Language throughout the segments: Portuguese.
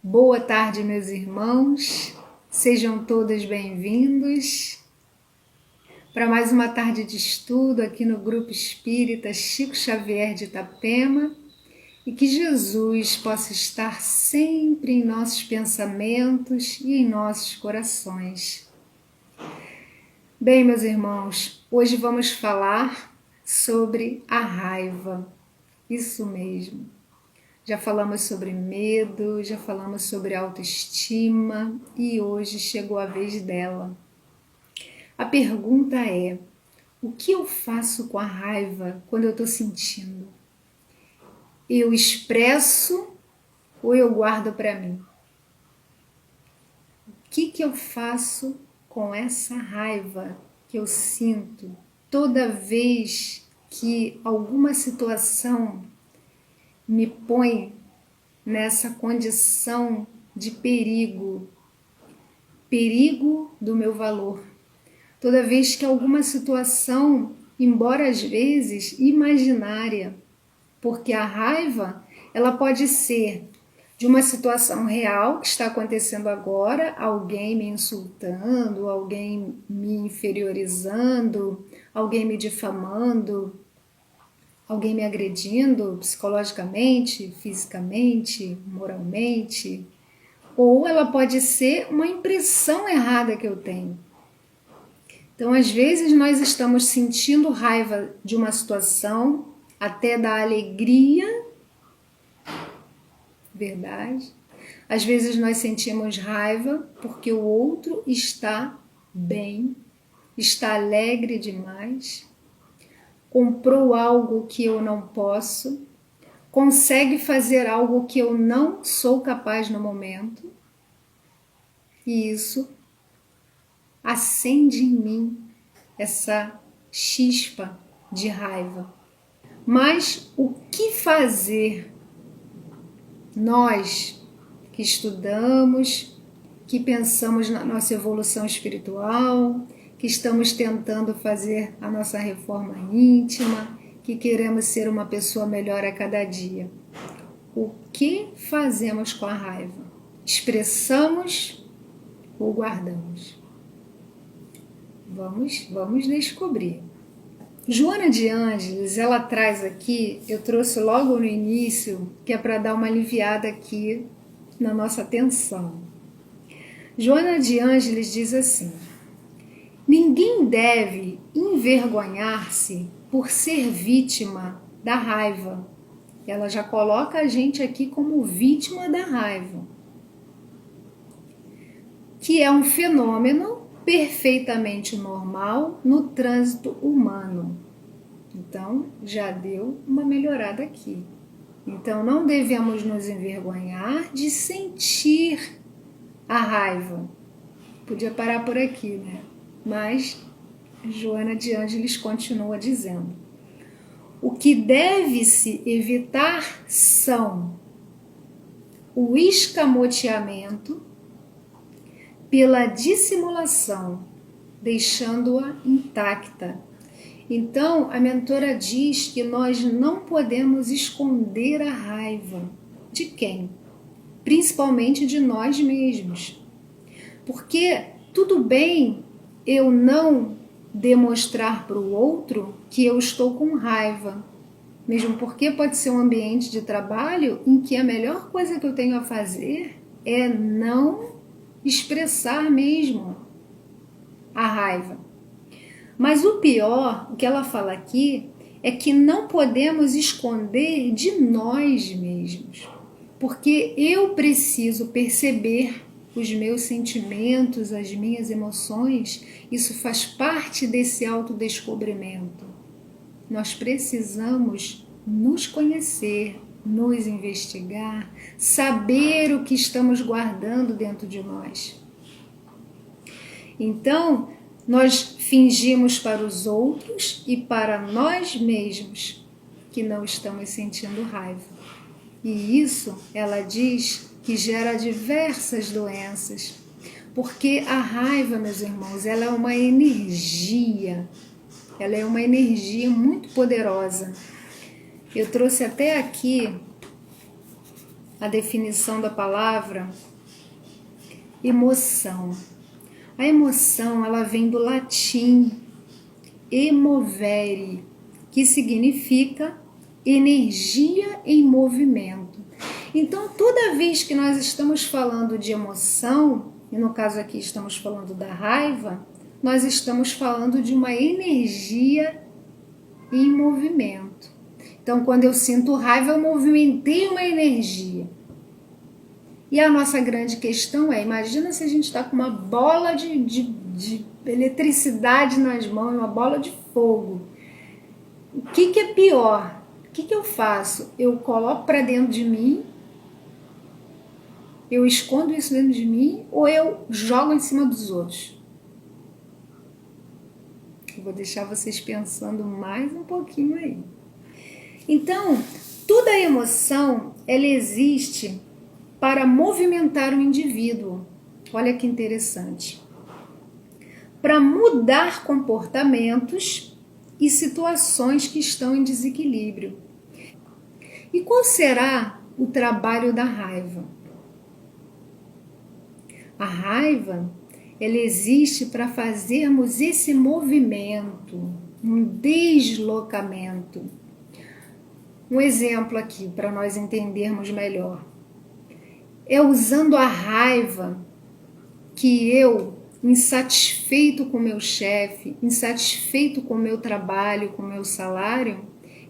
Boa tarde, meus irmãos. Sejam todos bem-vindos para mais uma tarde de estudo aqui no Grupo Espírita Chico Xavier de Itapema e que Jesus possa estar sempre em nossos pensamentos e em nossos corações. Bem, meus irmãos, hoje vamos falar sobre a raiva. Isso mesmo. Já falamos sobre medo, já falamos sobre autoestima e hoje chegou a vez dela. A pergunta é: o que eu faço com a raiva quando eu estou sentindo? Eu expresso ou eu guardo para mim? O que eu faço com essa raiva que eu sinto toda vez que alguma situação me põe nessa condição de perigo do meu valor. Toda vez que alguma situação, embora às vezes imaginária, porque a raiva ela pode ser de uma situação real que está acontecendo agora, alguém me insultando, alguém me inferiorizando, alguém me difamando, alguém me agredindo psicologicamente, fisicamente, moralmente, ou ela pode ser uma impressão errada que eu tenho. Então, às vezes nós estamos sentindo raiva de uma situação, até da alegria, verdade? Às vezes nós sentimos raiva porque o outro está bem, está alegre demais, comprou algo que eu não posso, consegue fazer algo que eu não sou capaz no momento, e isso acende em mim essa chispa de raiva. Mas o que fazer? Nós que estudamos, que pensamos na nossa evolução espiritual, que estamos tentando fazer a nossa reforma íntima, que queremos ser uma pessoa melhor a cada dia. O que fazemos com a raiva? Expressamos ou guardamos? Vamos descobrir. Joana de Ângeles, ela traz aqui, eu trouxe logo no início, que é para dar uma aliviada aqui na nossa atenção. Joana de Ângeles diz assim: ninguém deve envergonhar-se por ser vítima da raiva. Ela já coloca a gente aqui como vítima da raiva, que é um fenômeno perfeitamente normal no trânsito humano. Então, já deu uma melhorada aqui. Então, não devemos nos envergonhar de sentir a raiva. Podia parar por aqui, né? Mas Joana de Ângeles continua dizendo: o que deve-se evitar são o escamoteamento pela dissimulação, deixando-a intacta. Então, a mentora diz que nós não podemos esconder a raiva. De quem? Principalmente de nós mesmos. Porque tudo bem eu não demonstrar para o outro que eu estou com raiva, mesmo porque pode ser um ambiente de trabalho em que a melhor coisa que eu tenho a fazer é não expressar mesmo a raiva. Mas o pior, o que ela fala aqui, é que não podemos esconder de nós mesmos, porque eu preciso perceber os meus sentimentos, as minhas emoções. Isso faz parte desse autodescobrimento. Nós precisamos nos conhecer, nos investigar, saber o que estamos guardando dentro de nós. Então, nós fingimos para os outros e para nós mesmos que não estamos sentindo raiva. E isso, ela diz, que gera diversas doenças. Porque a raiva, meus irmãos, ela é uma energia. Ela é uma energia muito poderosa. Eu trouxe até aqui a definição da palavra emoção. A emoção, ela vem do latim emovere, que significa energia em movimento. Então, toda vez que nós estamos falando de emoção, e no caso aqui estamos falando da raiva, nós estamos falando de uma energia em movimento. Então, quando eu sinto raiva, eu movimentei uma energia. E a nossa grande questão é, imagina se a gente está com uma bola de eletricidade nas mãos, uma bola de fogo. O que é pior? O que eu faço? Eu coloco para dentro de mim, eu escondo isso dentro de mim, ou eu jogo em cima dos outros? Eu vou deixar vocês pensando mais um pouquinho aí. Então, toda emoção, ela existe para movimentar o indivíduo. Olha que interessante. Para mudar comportamentos e situações que estão em desequilíbrio. E qual será o trabalho da raiva? A raiva, ela existe para fazermos esse movimento, um deslocamento. Um exemplo aqui, para nós entendermos melhor. É usando a raiva que eu, insatisfeito com o meu chefe, insatisfeito com o meu trabalho, com o meu salário,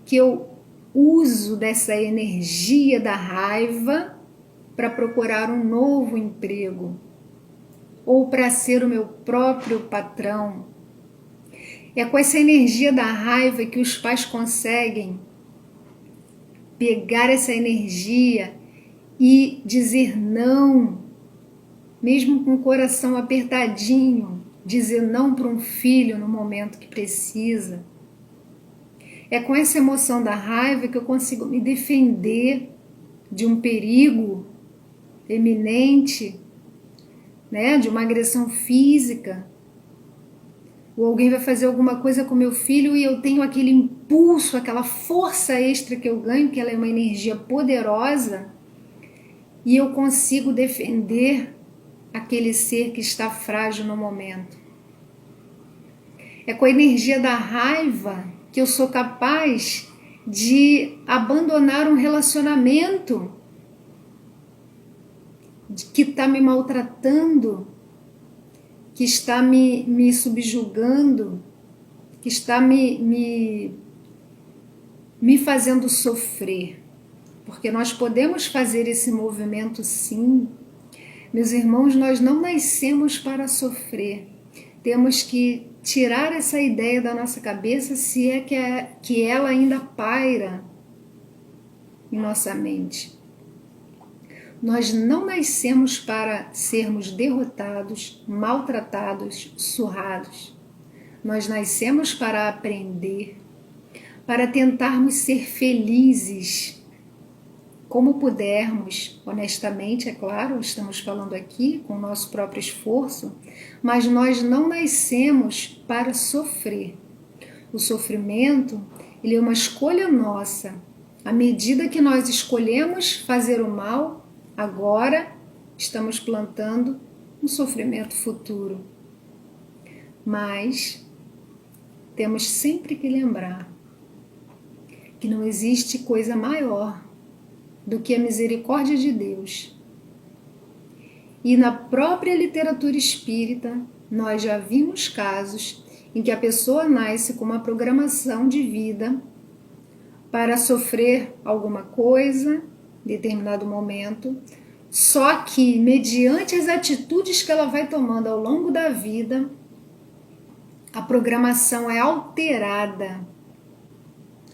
que eu uso dessa energia da raiva para procurar um novo emprego ou para ser o meu próprio patrão. É com essa energia da raiva que os pais conseguem pegar essa energia e dizer não, mesmo com o coração apertadinho, dizer não para um filho no momento que precisa. É com essa emoção da raiva que eu consigo me defender de um perigo eminente, né, de uma agressão física. Ou alguém vai fazer alguma coisa com meu filho e eu tenho aquele impulso, aquela força extra que eu ganho, que ela é uma energia poderosa, e eu consigo defender aquele ser que está frágil no momento. É com a energia da raiva que eu sou capaz de abandonar um relacionamento que está me maltratando, que está me subjugando, que está me fazendo sofrer. Porque nós podemos fazer esse movimento sim. Meus irmãos, nós não nascemos para sofrer. Temos que tirar essa ideia da nossa cabeça, se é que ela ainda paira em nossa mente. Nós não nascemos para sermos derrotados, maltratados, surrados. Nós nascemos para aprender, para tentarmos ser felizes, como pudermos, honestamente, é claro, estamos falando aqui com o nosso próprio esforço, mas nós não nascemos para sofrer. O sofrimento, ele é uma escolha nossa. À medida que nós escolhemos fazer o mal, agora estamos plantando um sofrimento futuro. Mas temos sempre que lembrar que não existe coisa maior do que a misericórdia de Deus. E na própria literatura espírita, nós já vimos casos em que a pessoa nasce com uma programação de vida para sofrer alguma coisa em determinado momento, só que mediante as atitudes que ela vai tomando ao longo da vida, a programação é alterada.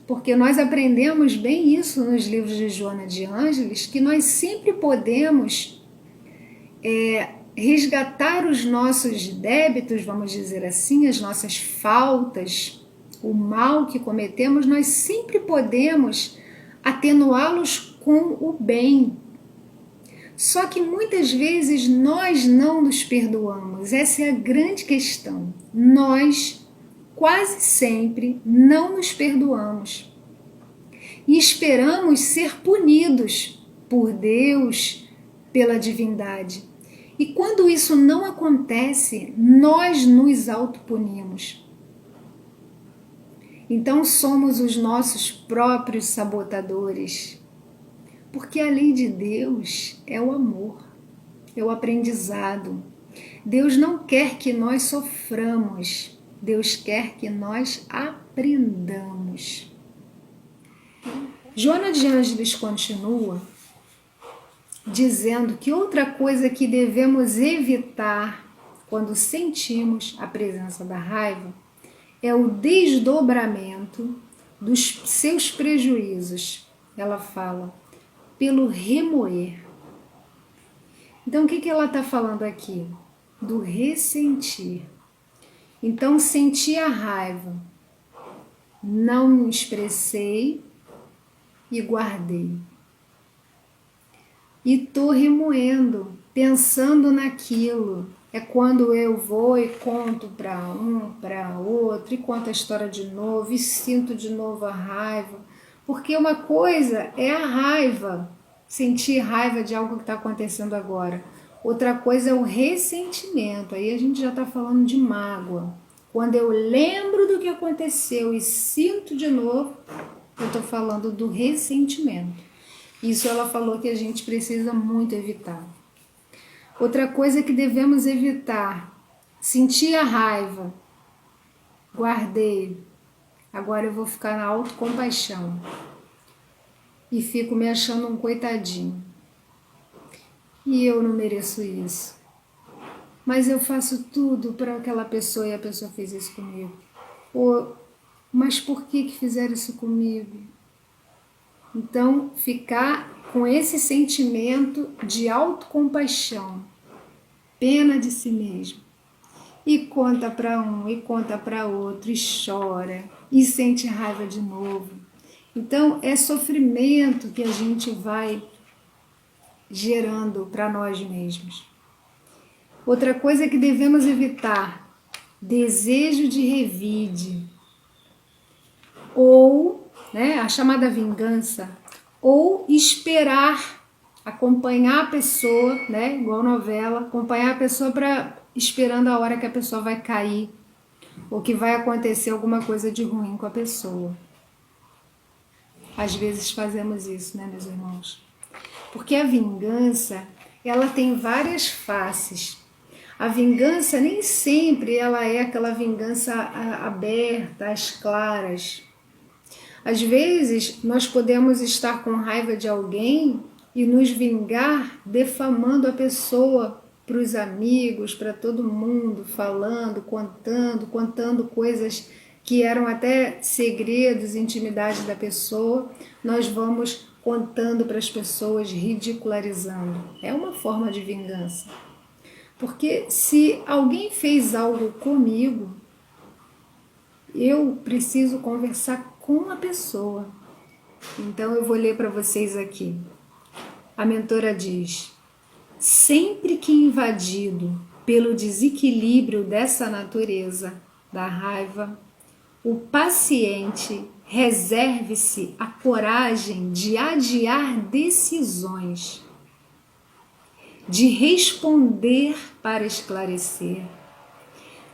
Porque nós aprendemos bem isso nos livros de Joana de Ângeles, que nós sempre podemos resgatar os nossos débitos, vamos dizer assim, as nossas faltas, o mal que cometemos, nós sempre podemos atenuá-los com o bem. Só que muitas vezes nós não nos perdoamos, essa é a grande questão. Nós quase sempre não nos perdoamos e esperamos ser punidos por Deus, pela divindade. E quando isso não acontece, nós nos autopunimos. Então somos os nossos próprios sabotadores. Porque a lei de Deus é o amor, é o aprendizado. Deus não quer que nós soframos, Deus quer que nós aprendamos. Joana de Ângeles continua dizendo que outra coisa que devemos evitar quando sentimos a presença da raiva é o desdobramento dos seus prejuízos. Ela fala, pelo remoer. Então, o que ela está falando aqui? Do ressentir. Então, senti a raiva, não me expressei e guardei. E estou remoendo, pensando naquilo. É quando eu vou e conto para um, para outro, e conto a história de novo, e sinto de novo a raiva. Porque uma coisa é a raiva, sentir raiva de algo que está acontecendo agora. Outra coisa é o ressentimento, aí a gente já está falando de mágoa. Quando eu lembro do que aconteceu e sinto de novo, eu estou falando do ressentimento. Isso ela falou que a gente precisa muito evitar. Outra coisa que devemos evitar, sentir a raiva, guardei, agora eu vou ficar na autocompaixão e fico me achando um coitadinho. E eu não mereço isso. Mas eu faço tudo para aquela pessoa e a pessoa fez isso comigo. Mas por que fizeram isso comigo? Então, ficar com esse sentimento de autocompaixão, pena de si mesmo. E conta para um, e conta para outro, e chora, e sente raiva de novo. Então, é sofrimento que a gente vai gerando para nós mesmos. Outra coisa que devemos evitar, desejo de revide, ou a chamada vingança, ou esperar, acompanhar a pessoa, igual novela, acompanhar a pessoa esperando a hora que a pessoa vai cair, ou que vai acontecer alguma coisa de ruim com a pessoa. Às vezes fazemos isso, meus irmãos? Porque a vingança, ela tem várias faces. A vingança nem sempre ela é aquela vingança aberta, às claras. Às vezes, nós podemos estar com raiva de alguém e nos vingar defamando a pessoa para os amigos, para todo mundo, falando, contando coisas que eram até segredos, intimidade da pessoa. Nós vamos contando para as pessoas, ridicularizando. É uma forma de vingança. Porque se alguém fez algo comigo, eu preciso conversar com a pessoa. Então eu vou ler para vocês aqui. A mentora diz: sempre que invadido pelo desequilíbrio dessa natureza, da raiva, o paciente reserve-se a coragem de adiar decisões, de responder para esclarecer,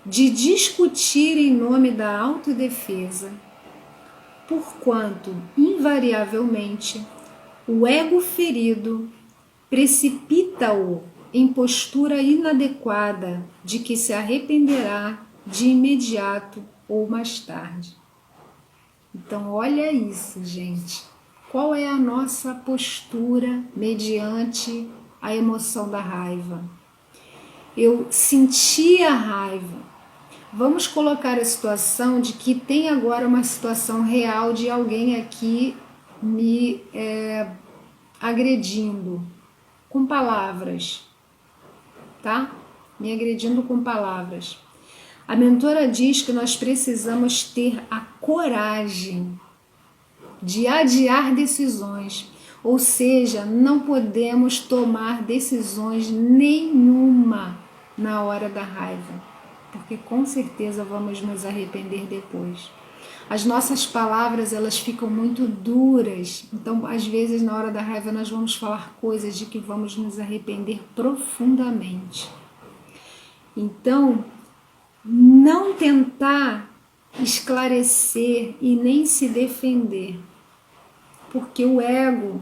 de discutir em nome da autodefesa, porquanto, invariavelmente, o ego ferido precipita-o em postura inadequada de que se arrependerá de imediato ou mais tarde. Então, olha isso, gente. Qual é a nossa postura mediante a emoção da raiva? Eu senti a raiva. Vamos colocar a situação de que tem agora uma situação real de alguém aqui me agredindo com palavras, tá? Me agredindo com palavras. A mentora diz que nós precisamos ter a coragem de adiar decisões, ou seja, não podemos tomar decisões nenhuma na hora da raiva, porque com certeza vamos nos arrepender depois. as nossas palavras elas ficam muito duras. Então, às vezes, na hora da raiva, nós vamos falar coisas de que vamos nos arrepender profundamente. Então, não tentar esclarecer e nem se defender, porque o ego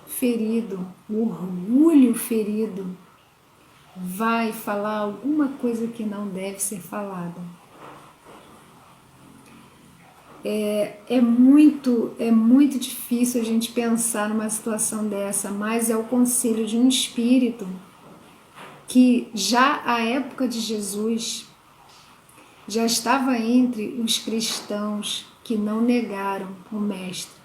ferido, o orgulho ferido, vai falar alguma coisa que não deve ser falada. É muito difícil a gente pensar numa situação dessa, mas é o conselho de um espírito que já à época de Jesus já estava entre os cristãos que não negaram o Mestre.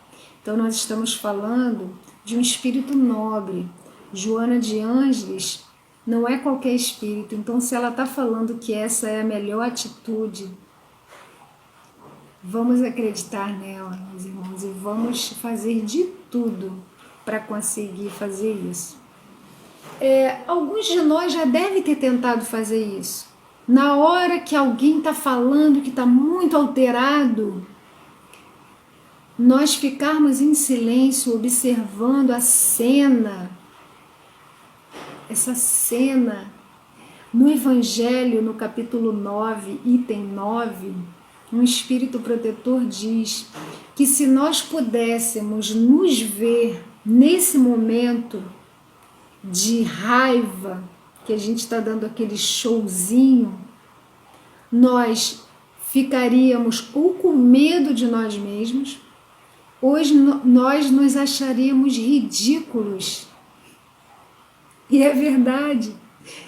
Então nós estamos falando de um espírito nobre. Joana de Ângeles não é qualquer espírito, então se ela está falando que essa é a melhor atitude, vamos acreditar nela, meus irmãos, e vamos fazer de tudo para conseguir fazer isso. Alguns de nós já devem ter tentado fazer isso. Na hora que alguém está falando que está muito alterado, nós ficarmos em silêncio observando a cena, essa cena. No Evangelho, no capítulo 9, item 9, um espírito protetor diz que se nós pudéssemos nos ver nesse momento de raiva, que a gente está dando aquele showzinho, nós ficaríamos ou com medo de nós mesmos, ou nós nos acharíamos ridículos. E é verdade.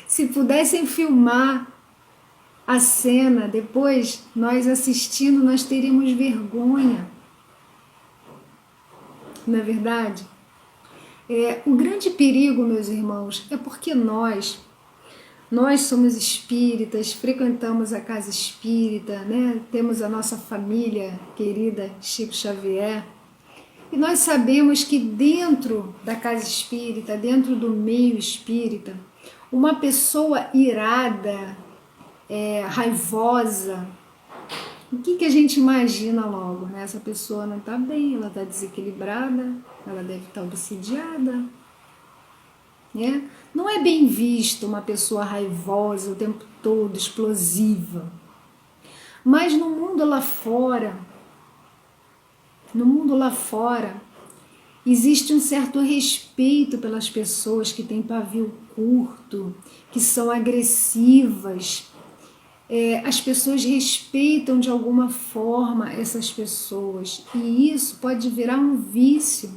Se pudessem filmar a cena, depois nós assistindo, nós teríamos vergonha. Não é verdade? O grande perigo, meus irmãos, é porque nós somos espíritas, frequentamos a casa espírita, né? Temos a nossa família querida Chico Xavier, e nós sabemos que dentro da casa espírita, dentro do meio espírita, uma pessoa irada, raivosa, o que a gente imagina logo? Né? Essa pessoa não está bem, ela está desequilibrada, ela deve estar obsidiada. Né? Não é bem visto uma pessoa raivosa o tempo todo, explosiva. Mas no mundo lá fora, existe um certo respeito pelas pessoas que têm pavio curto, que são agressivas. As pessoas respeitam de alguma forma essas pessoas, e isso pode virar um vício,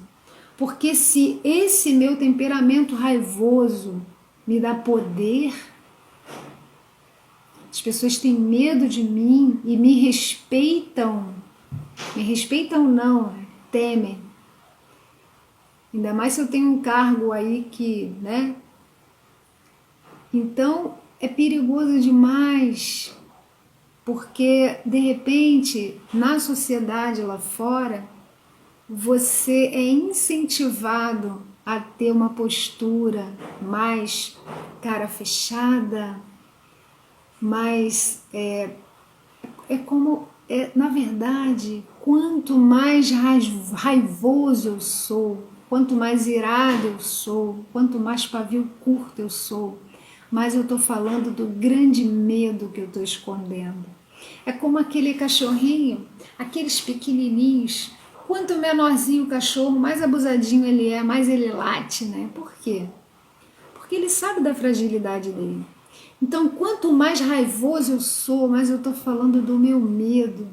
porque se esse meu temperamento raivoso me dá poder, as pessoas têm medo de mim e me respeitam não, temem. Ainda mais se eu tenho um cargo aí que, né? Então é perigoso demais, porque de repente na sociedade lá fora você é incentivado a ter uma postura mais cara fechada, mais na verdade, quanto mais raivoso eu sou, quanto mais irado eu sou, quanto mais pavio curto eu sou, mas eu estou falando do grande medo que eu estou escondendo. É como aquele cachorrinho, aqueles pequenininhos, quanto menorzinho o cachorro, mais abusadinho ele é, mais ele late, né? Por quê? Porque ele sabe da fragilidade dele. Então, quanto mais raivoso eu sou, mais eu estou falando do meu medo.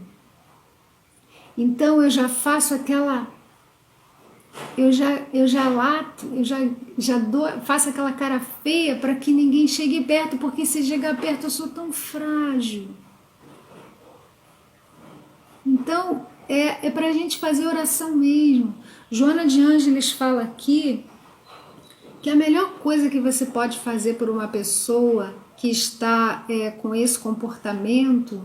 Então, eu já faço aquela... Eu já lato, faço aquela cara feia para que ninguém chegue perto, porque se chegar perto eu sou tão frágil. Então, é para a gente fazer oração mesmo. Joana de Ângeles fala aqui que a melhor coisa que você pode fazer por uma pessoa que está com esse comportamento,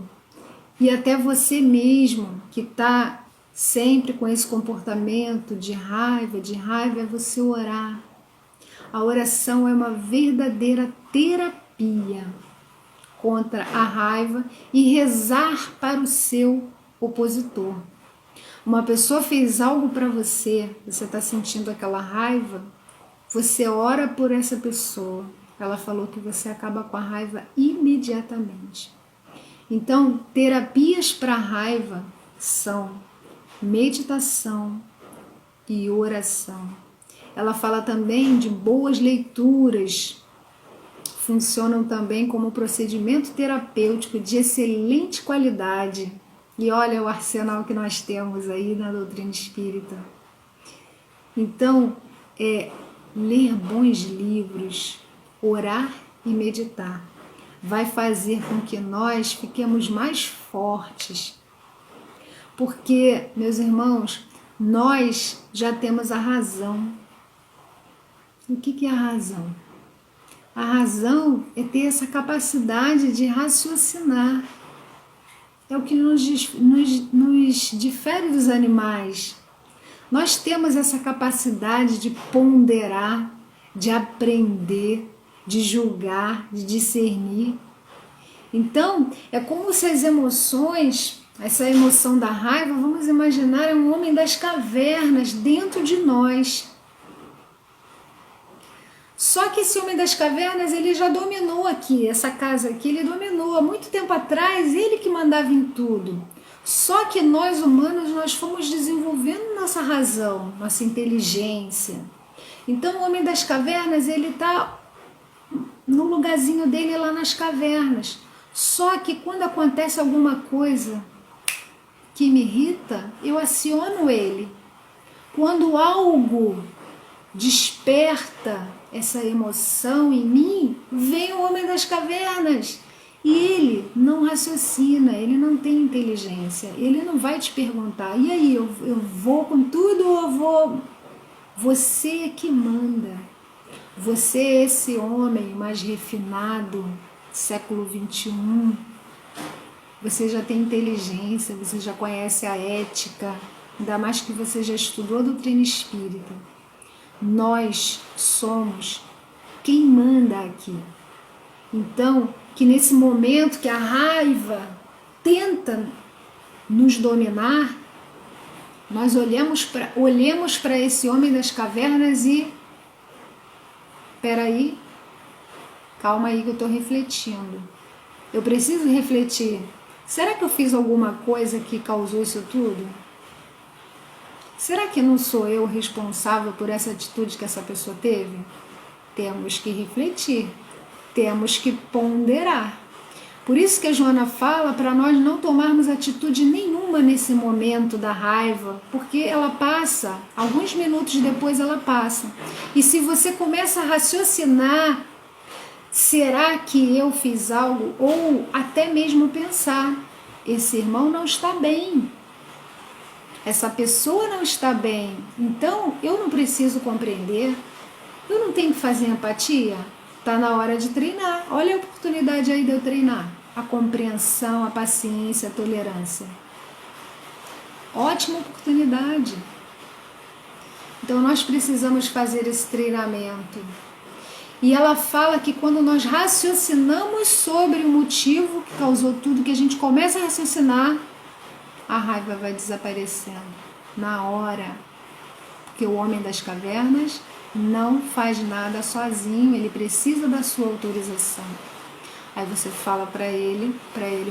e até você mesmo que está sempre com esse comportamento de raiva, é você orar. A oração é uma verdadeira terapia contra a raiva e rezar para o seu opositor. Uma pessoa fez algo para você, você está sentindo aquela raiva, você ora por essa pessoa, ela falou que você acaba com a raiva imediatamente. Então, terapias para raiva são meditação e oração. Ela fala também de boas leituras, funcionam também como procedimento terapêutico de excelente qualidade. E olha o arsenal que nós temos aí na doutrina espírita. Então, ler bons livros, orar e meditar vai fazer com que nós fiquemos mais fortes. Porque, meus irmãos, nós já temos a razão. O que é a razão? A razão é ter essa capacidade de raciocinar. É o que nos difere dos animais. Nós temos essa capacidade de ponderar, de aprender, de julgar, de discernir. Então, é como se as emoções, essa emoção da raiva, vamos imaginar, é um homem das cavernas dentro de nós. Só que esse homem das cavernas, ele já dominou aqui, essa casa aqui, ele dominou. Há muito tempo atrás, ele que mandava em tudo. Só que nós humanos, nós fomos desenvolvendo nossa razão, nossa inteligência. Então o homem das cavernas, ele está no lugarzinho dele lá nas cavernas. Só que quando acontece alguma coisa que me irrita, eu aciono ele. Quando algo desperta essa emoção em mim, vem o homem das cavernas. E ele não raciocina, ele não tem inteligência, ele não vai te perguntar, e aí, eu vou com tudo ou eu vou? Você é que manda. Você é esse homem mais refinado, século 21. Você já tem inteligência, você já conhece a ética, ainda mais que você já estudou a doutrina espírita. Nós somos quem manda aqui. Então, que nesse momento que a raiva tenta nos dominar, nós olhemos para esse homem das cavernas e... Peraí, calma aí que eu estou refletindo. Eu preciso refletir. Será que eu fiz alguma coisa que causou isso tudo? Será que não sou eu responsável por essa atitude que essa pessoa teve? Temos que refletir. Temos que ponderar. Por isso que a Joana fala para nós não tomarmos atitude nenhuma nesse momento da raiva, porque ela passa, alguns minutos depois ela passa. E se você começa a raciocinar, será que eu fiz algo? Ou até mesmo pensar, esse irmão não está bem, essa pessoa não está bem, então eu não preciso compreender, eu não tenho que fazer empatia? Está na hora de treinar. Olha a oportunidade aí de eu treinar. A compreensão, a paciência, a tolerância. Ótima oportunidade. Então nós precisamos fazer esse treinamento. E ela fala que quando nós raciocinamos sobre o motivo que causou tudo, que a gente começa a raciocinar, a raiva vai desaparecendo na hora. Porque o homem das cavernas não faz nada sozinho, ele precisa da sua autorização. Aí você fala para ele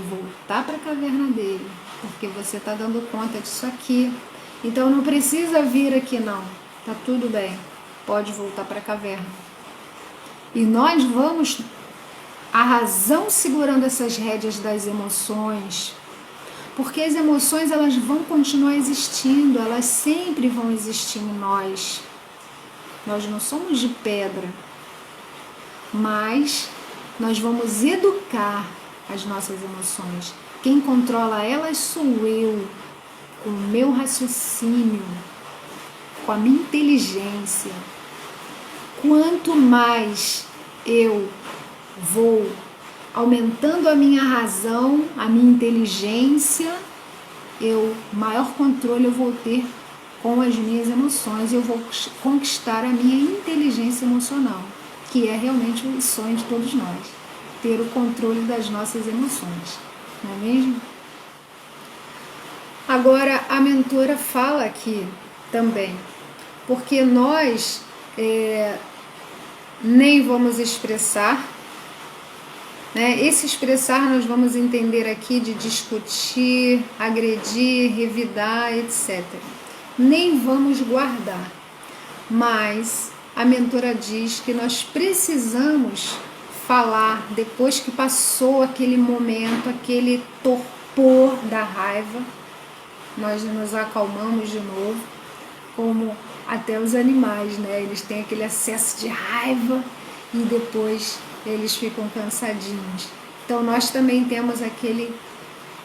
voltar para a caverna dele, porque você está dando conta disso aqui. Então não precisa vir aqui não, tá tudo bem, pode voltar para a caverna. E nós vamos, a razão segurando essas rédeas das emoções, porque as emoções elas vão continuar existindo, elas sempre vão existir em nós. Nós não somos de pedra, mas nós vamos educar as nossas emoções. Quem controla elas sou eu, com o meu raciocínio, com a minha inteligência. Quanto mais eu vou aumentando a minha razão, a minha inteligência, maior controle eu vou ter com as minhas emoções, eu vou conquistar a minha inteligência emocional, que é realmente o sonho de todos nós, ter o controle das nossas emoções, não é mesmo? Agora, a mentora fala aqui também, porque nós nem vamos expressar, né? Esse expressar nós vamos entender aqui de discutir, agredir, revidar, etc. Nem vamos guardar, mas a mentora diz que nós precisamos falar depois que passou aquele momento, aquele torpor da raiva, nós nos acalmamos de novo, como até os animais, né? Eles têm aquele acesso de raiva e depois eles ficam cansadinhos. Então nós também temos aquele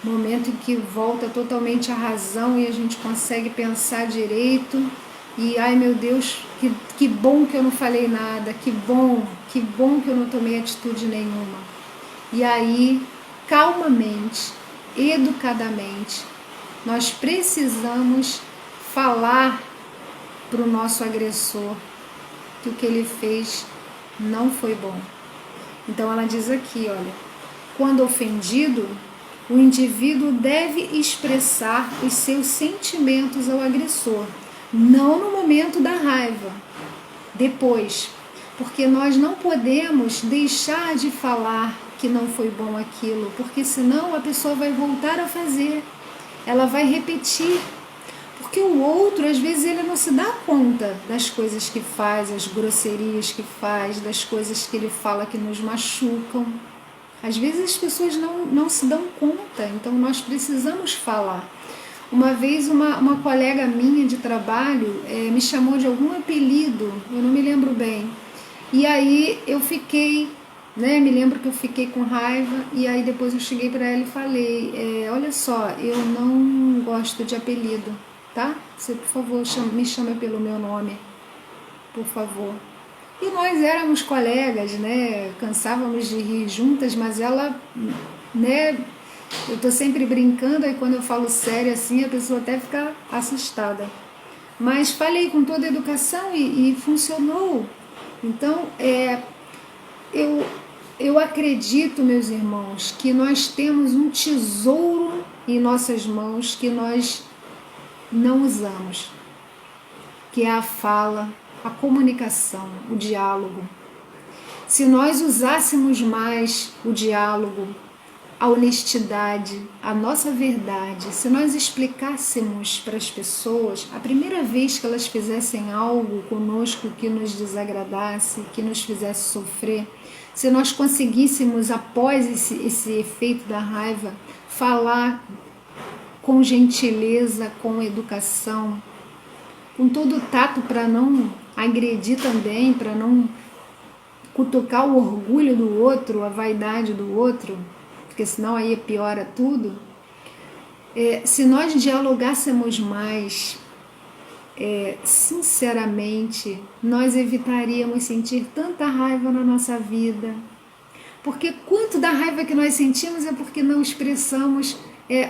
momento em que volta totalmente a razão e a gente consegue pensar direito e, ai meu Deus, que bom que eu não falei nada, que bom que eu não tomei atitude nenhuma. E aí, calmamente, educadamente, nós precisamos falar para o nosso agressor que o que ele fez não foi bom. Então ela diz aqui, olha, quando ofendido, o indivíduo deve expressar os seus sentimentos ao agressor, não no momento da raiva, depois, porque nós não podemos deixar de falar que não foi bom aquilo, porque senão a pessoa vai voltar a fazer, ela vai repetir, porque o outro, às vezes, ele não se dá conta das coisas que faz, as grosserias que faz, das coisas que ele fala que nos machucam. Às vezes as pessoas não se dão conta, então nós precisamos falar. Uma vez uma colega minha de trabalho me chamou de algum apelido, eu não me lembro bem, e aí eu fiquei, né, me lembro que eu fiquei com raiva, e aí depois eu cheguei para ela e falei, olha só, eu não gosto de apelido, tá? Você, por favor, me chama pelo meu nome, por favor. E nós éramos colegas, né? Cansávamos de rir juntas, mas ela, né? Eu tô sempre brincando, aí quando eu falo sério assim, a pessoa até fica assustada. Mas falei com toda a educação e funcionou. Então, eu acredito, meus irmãos, que nós temos um tesouro em nossas mãos que nós não usamos, que é a fala, a comunicação, o diálogo. Se nós usássemos mais o diálogo, a honestidade, a nossa verdade, se nós explicássemos para as pessoas, a primeira vez que elas fizessem algo conosco que nos desagradasse, que nos fizesse sofrer, se nós conseguíssemos, após esse efeito da raiva, falar com gentileza, com educação, com todo o tato para não agredir também, para não cutucar o orgulho do outro, a vaidade do outro, porque senão aí piora tudo. Se nós dialogássemos mais, sinceramente, nós evitaríamos sentir tanta raiva na nossa vida. Porque quanto da raiva que nós sentimos é porque não expressamos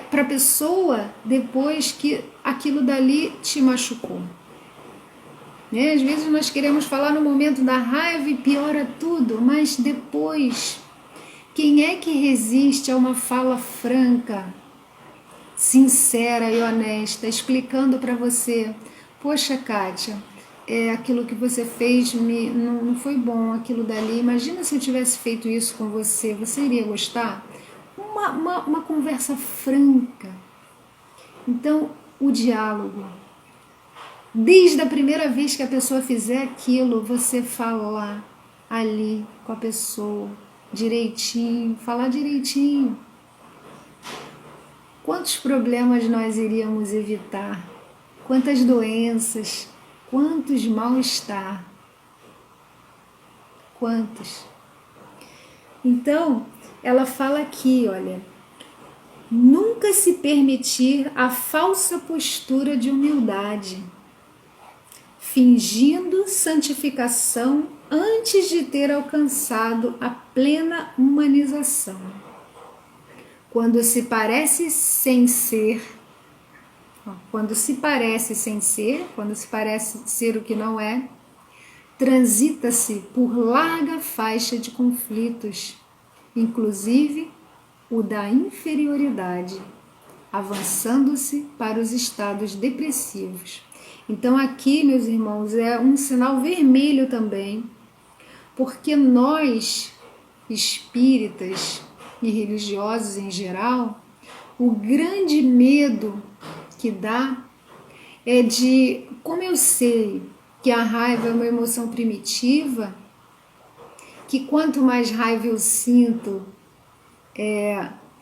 para a pessoa depois que aquilo dali te machucou. Às vezes nós queremos falar no momento da raiva e piora tudo, mas depois, quem é que resiste a uma fala franca, sincera e honesta, explicando para você, poxa, Kátia, aquilo que você fez não foi bom, aquilo dali, imagina se eu tivesse feito isso com você, você iria gostar? Uma conversa franca. Então, o diálogo. Desde a primeira vez que a pessoa fizer aquilo, você falar ali com a pessoa, direitinho, falar direitinho. Quantos problemas nós iríamos evitar? Quantas doenças? Quantos mal-estar? Quantos? Então, ela fala aqui, olha, nunca se permitir a falsa postura de humildade, fingindo santificação antes de ter alcançado a plena humanização. Quando se parece sem ser, quando se parece ser o que não é, transita-se por larga faixa de conflitos, inclusive o da inferioridade, avançando-se para os estados depressivos. Então aqui, meus irmãos, é um sinal vermelho também, porque nós, espíritas e religiosos em geral, o grande medo que dá é de, como eu sei que a raiva é uma emoção primitiva, que quanto mais raiva eu sinto,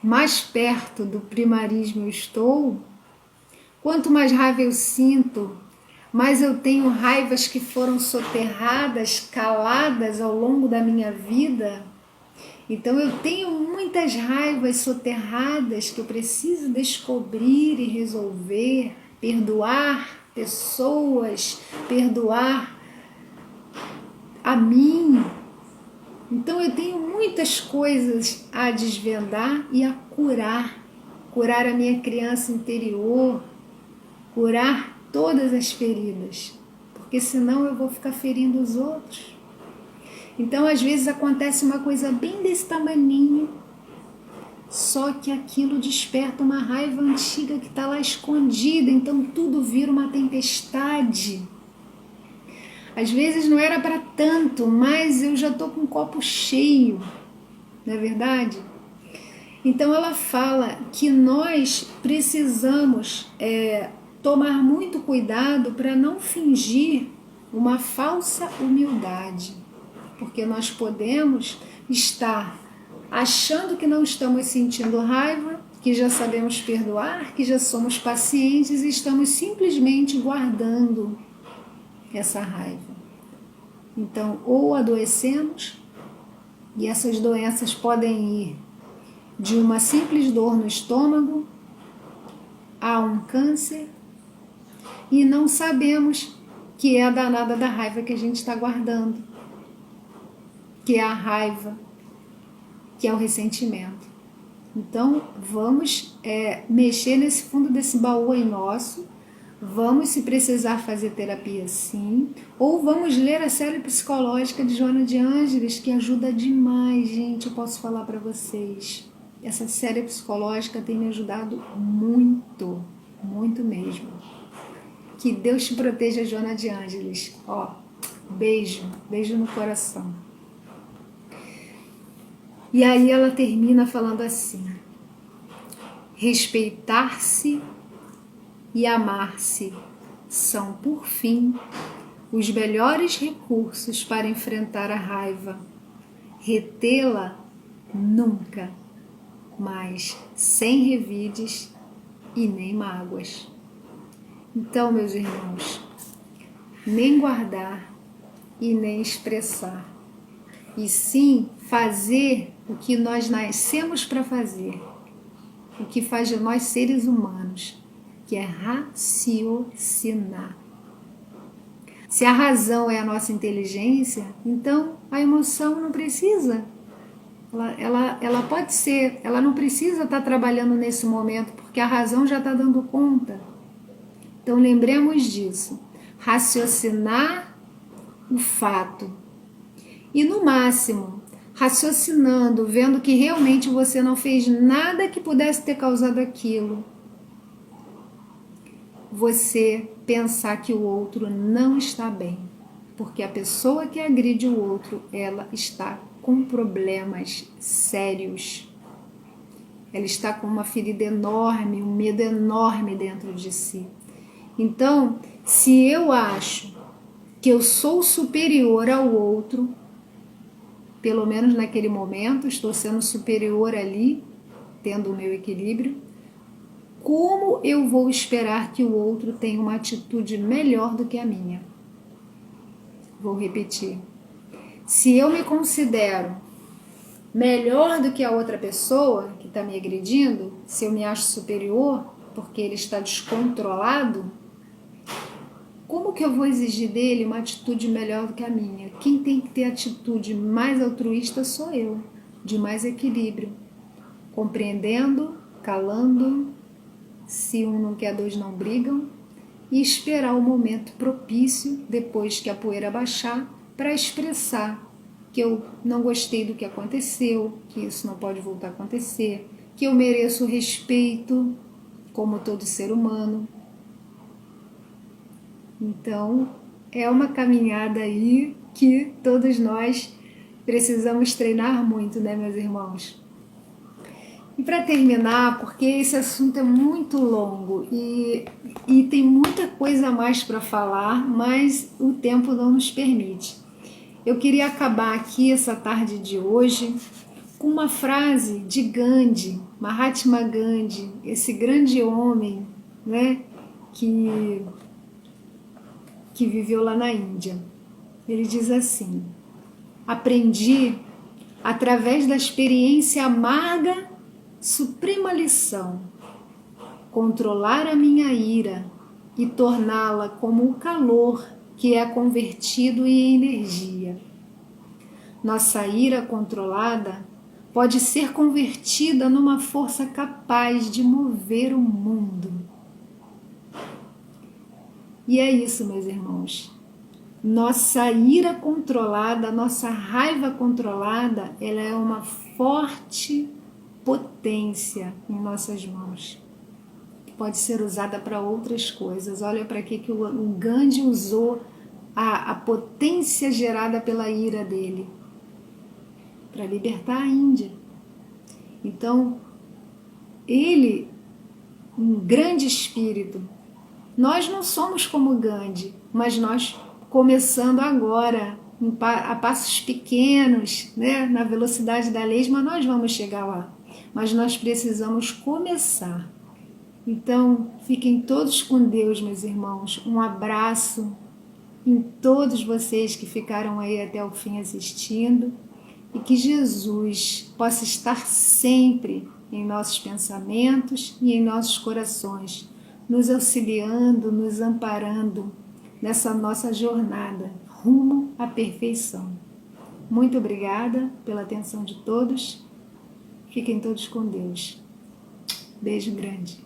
mais perto do primarismo eu estou, quanto mais raiva eu sinto, mais eu tenho raivas que foram soterradas, caladas ao longo da minha vida. Então eu tenho muitas raivas soterradas que eu preciso descobrir e resolver, perdoar pessoas, perdoar a mim. Então eu tenho muitas coisas a desvendar e a curar. Curar a minha criança interior, curar todas as feridas, porque senão eu vou ficar ferindo os outros. Então às vezes acontece uma coisa bem desse tamaninho, só que aquilo desperta uma raiva antiga que está lá escondida, então tudo vira uma tempestade. Às vezes não era para tanto, mas eu já estou com o copo cheio, não é verdade? Então ela fala que nós precisamos tomar muito cuidado para não fingir uma falsa humildade, porque nós podemos estar achando que não estamos sentindo raiva, que já sabemos perdoar, que já somos pacientes e estamos simplesmente guardando essa raiva. Então, ou adoecemos, e essas doenças podem ir de uma simples dor no estômago a um câncer, e não sabemos que é a danada da raiva que a gente está guardando, que é a raiva, que é o ressentimento. Então, vamos mexer nesse fundo desse baú aí nosso, vamos, se precisar, fazer terapia sim, ou vamos ler a série psicológica de Joana de Ângeles, que ajuda demais, gente, eu posso falar para vocês. Essa série psicológica tem me ajudado muito, muito mesmo. Que Deus te proteja, Joana de Ângeles. Ó, beijo, beijo no coração. E aí ela termina falando assim: respeitar-se e amar-se são, por fim, os melhores recursos para enfrentar a raiva. Retê-la nunca, mas sem revides e nem mágoas. Então, meus irmãos, nem guardar e nem expressar, e sim fazer o que nós nascemos para fazer, o que faz de nós seres humanos, que é raciocinar. Se a razão é a nossa inteligência, então a emoção não precisa. Ela pode ser, ela não precisa estar trabalhando nesse momento, porque a razão já está dando conta. Então lembremos disso. Raciocinar o fato. E no máximo, raciocinando, vendo que realmente você não fez nada que pudesse ter causado aquilo, você pensar que o outro não está bem, porque a pessoa que agride o outro, ela está com problemas sérios. Ela está com uma ferida enorme, um medo enorme dentro de si. Então, se eu acho que eu sou superior ao outro, pelo menos naquele momento, estou sendo superior ali, tendo o meu equilíbrio, como eu vou esperar que o outro tenha uma atitude melhor do que a minha? Vou repetir. Se eu me considero melhor do que a outra pessoa que está me agredindo, se eu me acho superior porque ele está descontrolado, como que eu vou exigir dele uma atitude melhor do que a minha? Quem tem que ter atitude mais altruísta sou eu, de mais equilíbrio, compreendendo, calando, se um não quer, dois não brigam, e esperar o momento propício, depois que a poeira baixar, para expressar que eu não gostei do que aconteceu, que isso não pode voltar a acontecer, que eu mereço respeito, como todo ser humano. Então, é uma caminhada aí que todos nós precisamos treinar muito, né, meus irmãos? E para terminar, porque esse assunto é muito longo e tem muita coisa a mais para falar, mas o tempo não nos permite. Eu queria acabar aqui essa tarde de hoje com uma frase de Gandhi, Mahatma Gandhi, esse grande homem, né, que viveu lá na Índia. Ele diz assim: aprendi através da experiência amarga suprema lição, controlar a minha ira e torná-la como o calor que é convertido em energia. Nossa ira controlada pode ser convertida numa força capaz de mover o mundo. E é isso, meus irmãos. Nossa ira controlada, nossa raiva controlada, ela é uma forte potência em nossas mãos. Pode ser usada para outras coisas. Olha para que o Gandhi usou a potência gerada pela ira dele para libertar a Índia. Então, ele, um grande espírito, nós não somos como Gandhi, mas nós começando agora, a passos pequenos, né, na velocidade da lei, mas nós vamos chegar lá. Mas nós precisamos começar. Então, fiquem todos com Deus, meus irmãos. Um abraço em todos vocês que ficaram aí até o fim assistindo e que Jesus possa estar sempre em nossos pensamentos e em nossos corações, nos auxiliando, nos amparando nessa nossa jornada rumo à perfeição. Muito obrigada pela atenção de todos. Fiquem todos com Deus. Beijo grande.